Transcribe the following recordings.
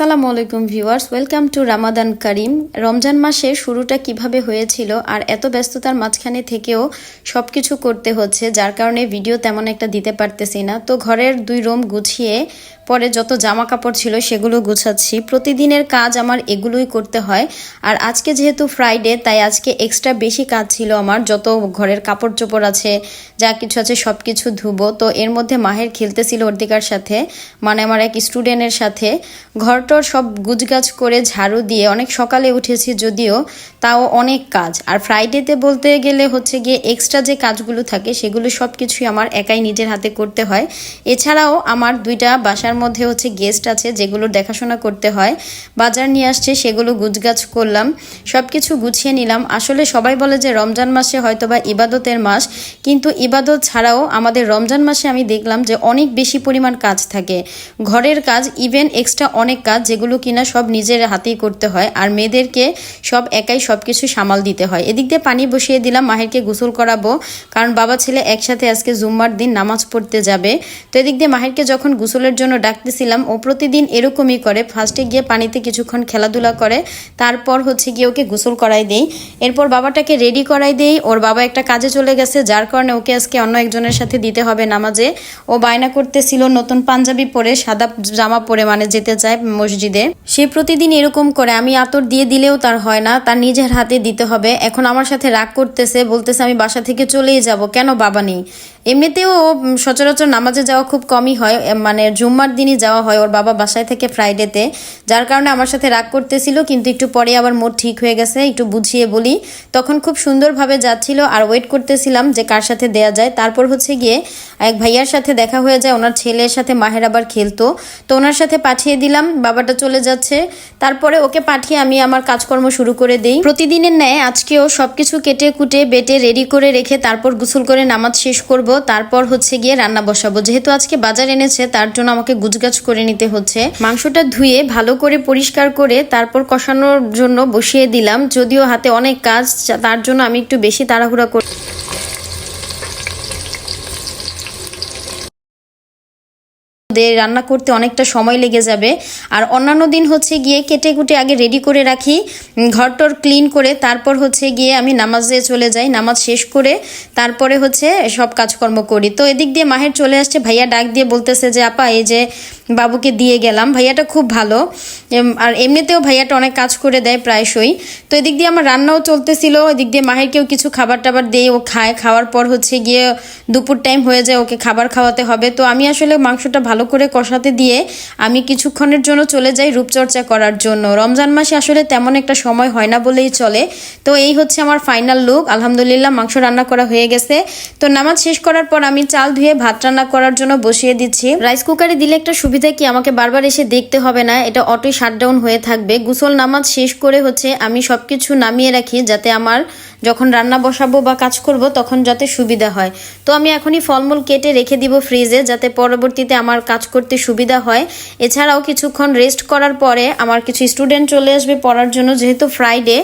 আসসালামু আলাইকুম viewers, welcome to Ramadan কারিম। রমজান মাসের শুরুটা কিভাবে হয়েছিল আর এত ব্যস্ততার মাঝখানে থেকেও সব কিছু করতে হচ্ছে, যার কারণে ভিডিও তেমন একটা দিতে পারতেছি না। তো ঘরের 2 রুম গুছিয়ে পরে যত জামা কাপড় ছিল সেগুলো গুছাচ্ছি। প্রতিদিনের কাজ আমার এগুলোই করতে হয়, আর আজকে যেহেতু ফ্রাইডে তাই আজকে এক্সট্রা বেশি কাজ ছিল আমার। যত ঘরের কাপড় চোপড় আছে, যা কিছু আছে সব কিছু ধুবো। তো এর মধ্যে মাহের খেলতেছিল অর্ধিকার সাথে, মানে আমার এক স্টুডেন্টের সাথে। ঘরটর সব গুছগাছ করে ঝাড়ু দিয়ে অনেক সকালে উঠেছি, যদিও তাও অনেক কাজ। আর ফ্রাইডেতে বলতে গেলে হচ্ছে গিয়ে এক্সট্রা যে কাজগুলো থাকে সেগুলো সব কিছুই আমার একাই নিজের হাতে করতে হয়। এছাড়াও আমার 2টা বাসার মধ্যে হচ্ছে গেস্ট আছে যেগুলোর দেখাশোনা করতে হয়। বাজার নিয়ে আসছে, সেগুলো গুছগাছ করলাম, সব কিছু গুছিয়ে নিলাম। আসলে সবাই বলে যে রমজান মাসে হয়তোবা ইবাদতের মাস, কিন্তু ইবাদত ছাড়াও আমাদের রমজান মাসে আমি দেখলাম যে অনেক বেশি পরিমাণ কাজ থাকে, ঘরের কাজ, ইভেন এক্সট্রা অনেক কাজ যেগুলো কিনা সব নিজের হাতেই করতে হয়। আর মেয়েদেরকে সব একাই সব কিছু সামাল দিতে হয়। এদিক দিয়ে পানি বসিয়ে দিলাম, মাহিরকে গোসল করাবো, কারণ বাবা ছেলে একসাথে আজকে জুম্মার দিন নামাজ পড়তে যাবে। তো এদিক দিয়ে মাহিরকে যখন গোসলের জন্য ডাকতেছিলাম, ও প্রতিদিন এরকমই করে, ফার্স্টে গিয়ে পানিতে কিছুক্ষণ খেলাধুলা করে, তারপর হচ্ছে গিয়ে ওকে গোসল করাই দেই। এরপর বাবাটাকে রেডি করাই দেই। ওর বাবা একটা কাজে চলে গেছে, যার কারণে ওকে আজকে অন্য একজনের সাথে দিতে হবে নামাজে। ও বায়না করতেছিল নতুন পাঞ্জাবি পরে, সাদা জামা পরে মানে যেতে চায় মসজিদে। সে প্রতিদিন এরকম করে, আমি আতর দিয়ে দিলেও তার হয় না, তার নিজের হাতে দিতে হবে। এখন আমার সাথে রাগ করতেছে, বলতেছে আমি বাসা থেকে চলেই যাব, কেন বাবা নেই। এমনিতেও সচরাচর নামাজে যাওয়া খুব কমই হয়, মানে জুম্মার দিনই যাওয়া হয় ওর বাবা বাসায় থেকে ফ্রাইডেতে, যার কারণে আমার সাথে রাগ করতেছিল। কিন্তু একটু পরে আবার মোড ঠিক হয়ে গেছে, একটু বুঝিয়ে বলি। তখন খুব সুন্দরভাবে যাচ্ছিল, আর ওয়েট করতেছিলাম যে কার সাথে দেয়া যায়। তারপর হচ্ছে গিয়ে এক ভাইয়ার সাথে দেখা হয়ে যায়, ওনার ছেলের সাথে মাহের আবার খেলতো, তো ওনার সাথে পাঠিয়ে দিলাম। বাবাটা চলে যাচ্ছে, তারপরে ওকে পাঠিয়ে আমি আমার কাজকর্ম শুরু করে দেই। প্রতিদিনের ন্যায় আজকেও সবকিছু কেটে কুটে বেটে রেডি করে রেখে তারপর গোসল করে নামাজ শেষ করব। তারপর হচ্ছে গিয়ে রান্না বসাবো। যেহেতু আজকে বাজার এনেছে, তার জন্য আমাকে গুছগাছ করে নিতে হচ্ছে। মাংসটা ধুয়ে ভালো করে পরিষ্কার করে তারপর কষানোর জন্য বসিয়ে দিলাম। যদিও হাতে অনেক কাজ, তার জন্য আমি একটু বেশি তাড়াহুড়া করি। রান্না করতে অনেকটা সময় লেগে যাবে। আর অন্যান্য দিন হচ্ছে গিয়ে কেটে কুটে আগে রেডি করে রাখি, ঘরটর ক্লিন করে তারপর হচ্ছে গিয়ে আমি নামাজে চলে যাই। নামাজ শেষ করে তারপরে হচ্ছে সব কাজকর্ম করি। তো এদিক দিয়ে মাহের চলে আসছে, ভাইয়া ডাক দিয়ে বলতেছে যে আপা এই যে বাবুকে দিয়ে গেলাম। ভাইয়াটা খুব ভালো, আর এমনিতেও ভাইয়াটা অনেক কাজ করে দেয় প্রায়শই। তো এদিক দিয়ে আমার রান্নাও চলতেছিল, এদিক দিয়ে মাহেরকেও কিছু খাবার টাবার দিয়ে ও খায়। খাওয়ার পর হচ্ছে গিয়ে দুপুর টাইম হয়ে যায়, ওকে খাবার খাওয়াতে হবে। তো আমি আসলে মাংসটা ভালো করে কষাতে দিয়ে আমি কিছুক্ষণের জন্য চলে যাই রূপচর্চা করার জন্য। রমজান মাসে আসলে তেমন একটা সময় হয় না বলেই চলে। তো এই হচ্ছে আমার ফাইনাল লুক। আলহামদুলিল্লাহ মাংস রান্না করা হয়ে গেছে। তো নামাজ শেষ করার পর আমি চাল ধুয়ে ভাত রান্না করার জন্য বসিয়ে দিচ্ছি। রাইস কুকারে দিলে একটা সুবিধা কি, আমাকে বারবার এসে দেখতে হবে না, এটা অটোই শাটডাউন হয়ে থাকবে। গোসল নামাজ শেষ করে হচ্ছে আমি সবকিছু নামিয়ে রাখি, যাতে আমার যখন রান্না বসাবো বা কাজ করব তখন যাতে সুবিধা হয়। তো আমি এখনই ফলমূল কেটে রেখে দিব ফ্রিজে, যাতে পরবর্তীতে আমার কাজ করতে সুবিধা হয়। এছাড়াও কিছুক্ষণ রেস্ট করার পরে আমার কিছু স্টুডেন্ট চলে আসবে পড়ার জন্য, যেহেতু ফ্রাইডে।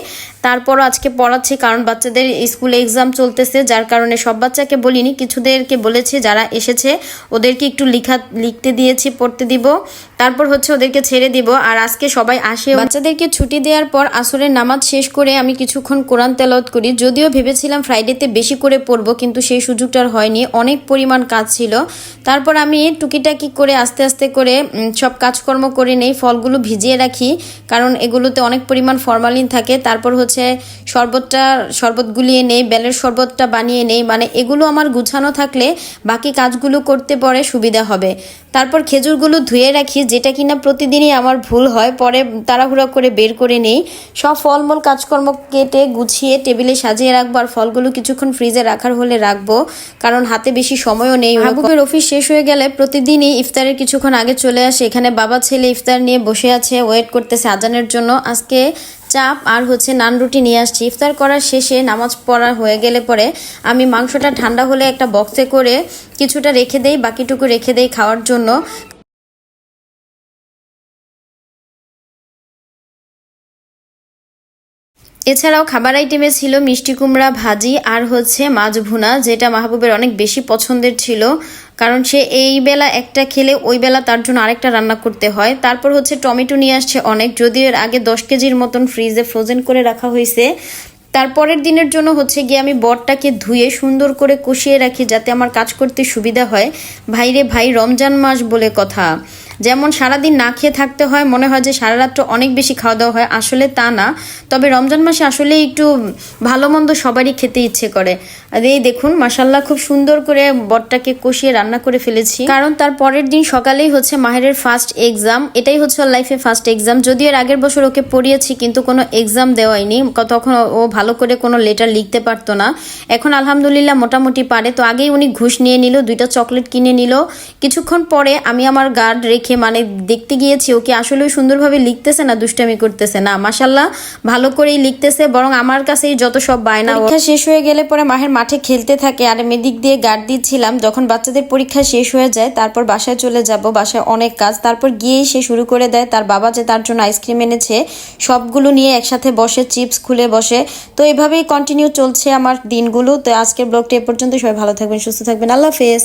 তারপরও আজকে পড়াচ্ছি, কারণ বাচ্চাদের স্কুলে এক্সাম চলতেছে, যার কারণে সব বাচ্চাকে বলিনি, কিছুদেরকে বলেছি যারা এসেছে ওদেরকে একটু লিখতে দিয়েছি, পড়তে দিব, তারপর হচ্ছে ওদেরকে ছেড়ে দিব। আর আজকে সবাই আসে। বাচ্চাদেরকে ছুটি দেওয়ার পর আসরের নামাজ শেষ করে আমি কিছুক্ষণ কোরআন তেলাওয়াত করি। যদিও ভেবেছিলাম ফ্রাইডেতে বেশি করে পড়বো, কিন্তু সেই সুযোগটা আর হয়নি, অনেক পরিমাণ কাজ ছিল। তারপর আমি টুকিটাকি করে আস্তে আস্তে করে সব কাজকর্ম করে নেই। ফলগুলো ভিজিয়ে রাখি, কারণ এগুলোতে অনেক পরিমাণ ফরমালিন থাকে। তারপর হচ্ছে শরবত গুলিয়ে নেই, বেলের শরবতটা বানিয়ে নেই, মানে এগুলো আমার গুছানো থাকলে বাকি কাজগুলো করতে পরে সুবিধা হবে। তারপর খেজুরগুলো ধুয়ে রাখি, যেটা কিনা প্রতিদিনই আমার ভুল হয়, পরে তাড়াহুড়া করে বের করে নেই। সব ফলমূল কাজকর্ম কেটে গুছিয়ে টেবিলে সাজিয়ে রাখবো, আর ফলগুলো কিছুক্ষণ ফ্রিজে রাখার হলে রাখবো, কারণ হাতে বেশি সময়ও নেই। মাহবুবের অফিস শেষ হয়ে গেলে প্রতিদিনই ইফতারের কিছুক্ষণ আগে চলে আসে। এখানে বাবা ছেলে ইফতার নিয়ে বসে আছে, ওয়েট করতেছে আজানের জন্য। আজকে চাপ আর হচ্ছে নান রুটি নিয়ে আসছি। ইফতার করার শেষে নামাজ পড়া হয়ে গেলে পরে আমি মাংসটা ঠান্ডা হলে একটা বক্সে করে কিছুটা রেখে দেই, বাকিটুকু রেখে দেই খাওয়ার জন্য। এছাড়াও খাবার আইটেমে ছিল মিষ্টি কুমড়া ভাজি আর হচ্ছে মাছ ভুনা, যেটা মাহবুবের অনেক বেশি পছন্দের ছিল, কারণ সে এই বেলা একটা খেলে ওই বেলা তার জন্য আরেকটা রান্না করতে হয়। তারপর হচ্ছে টমেটো নিয়ে আসছে অনেক, যদিও এর আগে 10 কেজির মতন ফ্রিজে ফ্রোজেন করে রাখা হয়েছে। তারপরের দিনের জন্য হচ্ছে গিয়ে আমি বটটাকে ধুয়ে সুন্দর করে কষিয়ে রাখি যাতে আমার কাজ করতে সুবিধা হয়। ভাইরে ভাই, রমজান মাস বলে কথা, যেমন সারাদিন না খেয়ে থাকতে হয়, মনে হয় যে সারা রাত্র অনেক বেশি খাওয়া দাওয়া হয়, আসলে তা না। তবে রমজান মাসে আসলে একটু ভালো মন্দ সবারই খেতে ইচ্ছে করে। আর এই দেখুন মাশাল্লাহ খুব সুন্দর করে বটটাকে কষিয়ে রান্না করে ফেলেছি, কারণ তার পরের দিন সকালেই হচ্ছে মাহিরের ফার্স্ট এক্সাম। এটাই হচ্ছে ওর লাইফে ফার্স্ট এক্সাম। যদিও এর আগের বছর ওকে পড়িয়েছি কিন্তু কোনো এক্সাম দেওয়াইনি, তখন ও ভালো করে কোনো লেটার লিখতে পারতো না। এখন আলহামদুলিল্লাহ মোটামুটি পারে। তো আগেই উনি ঘুষ নিয়ে নিল, 2টা চকলেট কিনে নিল। কিছুক্ষণ পরে আমি আমার গার্ড রেখে মানে দেখতে গিয়েছি ওকে আসলে সুন্দরভাবে লিখতেছে না দুষ্টামি করতেছে না, মাশাল্লাহ ভালো করেই লিখতেছে। বরং আমার কাছেই যত সব বায়না। পরীক্ষা শেষ হয়ে গেলে পরে মাহের মাঠে খেলতে থাকে আর আমি দিক দিয়ে গার্ড দিচ্ছিলাম। যখন বাচ্চাদের পরীক্ষা শেষ হয়ে যায় তারপর বাসায় চলে যাব, বাসায় অনেক কাজ। তারপর গিয়েই সে শুরু করে দেয় তার বাবা যে তার জন্য আইসক্রিম এনেছে সবগুলো নিয়ে একসাথে বসে চিপস খুলে বসে। তো এভাবেই কন্টিনিউ চলছে আমার দিনগুলো। তো আজকের ব্লগটা এ পর্যন্ত। সবাই ভালো থাকবেন, সুস্থ থাকবেন, আল্লাহ হাফেজ।